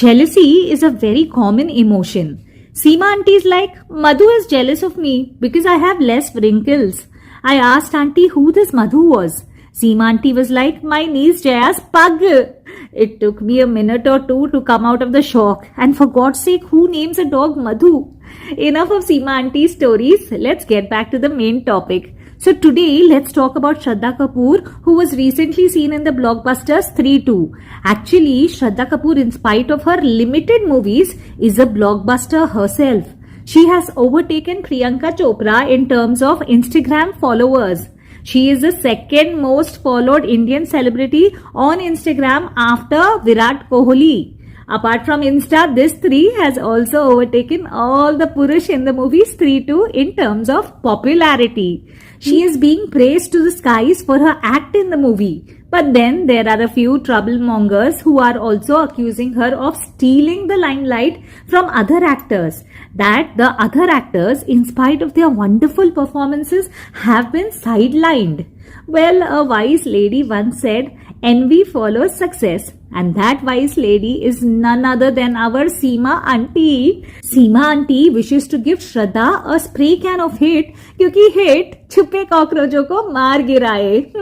Jealousy is a very common emotion. Seema auntie is like, Madhu is jealous of me because I have less wrinkles. I asked auntie who this Madhu was. Seema auntie was like, my niece Jaya's pug. It took me a minute or two to come out of the shock. And for God's sake, who names a dog Madhu? Enough of Seema auntie's stories. Let's get back to the main topic. So today, let's talk about Shraddha Kapoor, who was recently seen in the blockbusters 3-2. Actually, Shraddha Kapoor, in spite of her limited movies, is a blockbuster herself. She has overtaken Priyanka Chopra in terms of Instagram followers. She is the second most followed Indian celebrity on Instagram after Virat Kohli. Apart from Insta, this 3 has also overtaken all the Purush in the movies 3-2 in terms of popularity. She is being praised to the skies for her act in the movie. But then there are a few troublemongers who are also accusing her of stealing the limelight from other actors. That the other actors, in spite of their wonderful performances, have been sidelined. Well, a wise lady once said, envy follows success. And that wise lady is none other than our Seema auntie. Seema auntie wishes to give Shraddha a spray can of hate क्योंकि hate छुपे कॉकरोचों को मार गिराए.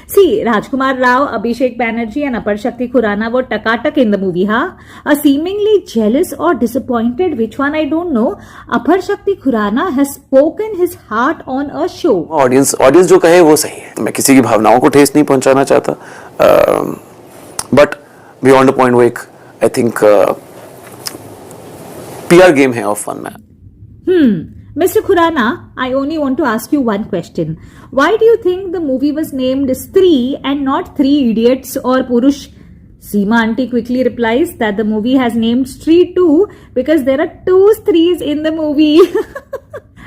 See, Rajkumar Rao, Abhishek Banerjee and Apar Shakti Khurana were takatak in the movie, huh? A seemingly jealous or disappointed, which one I don't know, Apar Shakti Khurana has spoken his heart on a show. Audience जो कहे वो सही है. मैं किसी की भावनाओं को ठेस नहीं पहुंचाना चाहता. बट बियॉन्ड अ पॉइंट वो एक आई थिंक PR गेम है ऑफ फन में. Mr. Khurana, I only want to ask you one question. Why do you think the movie was named Stree and not Three Idiots or Purush? Seema auntie quickly replies that the movie has named Stree 2 because there are 2 Strees in the movie.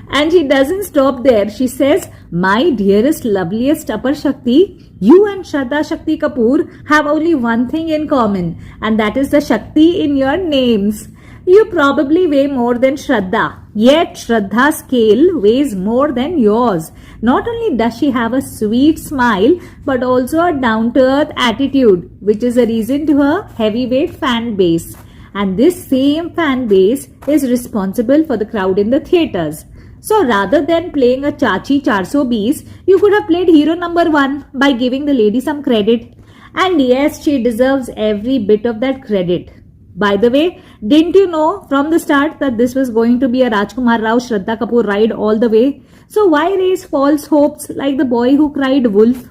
And she doesn't stop there. She says, my dearest, loveliest Apar Shakti, you and Shraddha Shakti Kapoor have only one thing in common, and that is the Shakti in your names. You probably weigh more than Shraddha, yet Shraddha's scale weighs more than yours. Not only does she have a sweet smile, but also a down-to-earth attitude, which is a reason to her heavyweight fan base. And this same fan base is responsible for the crowd in the theatres. So rather than playing a Chachi 420, you could have played hero number 1 by giving the lady some credit. And yes, she deserves every bit of that credit. By the way, didn't you know from the start that this was going to be a Rajkumar Rao Shraddha Kapoor ride all the way? So why raise false hopes like the boy who cried wolf?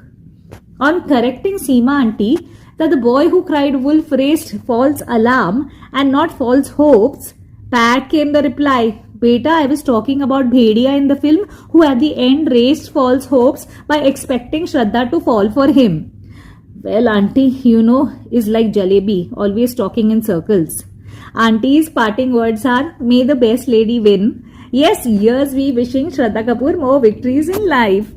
On correcting Seema auntie that the boy who cried wolf raised false alarm and not false hopes, back came the reply, Beta, I was talking about Bhedia in the film who at the end raised false hopes by expecting Shraddha to fall for him. Well, auntie, is like jalebi, always talking in circles. Auntie's parting words are, may the best lady win. Yes, here's we wishing Shraddha Kapoor more victories in life.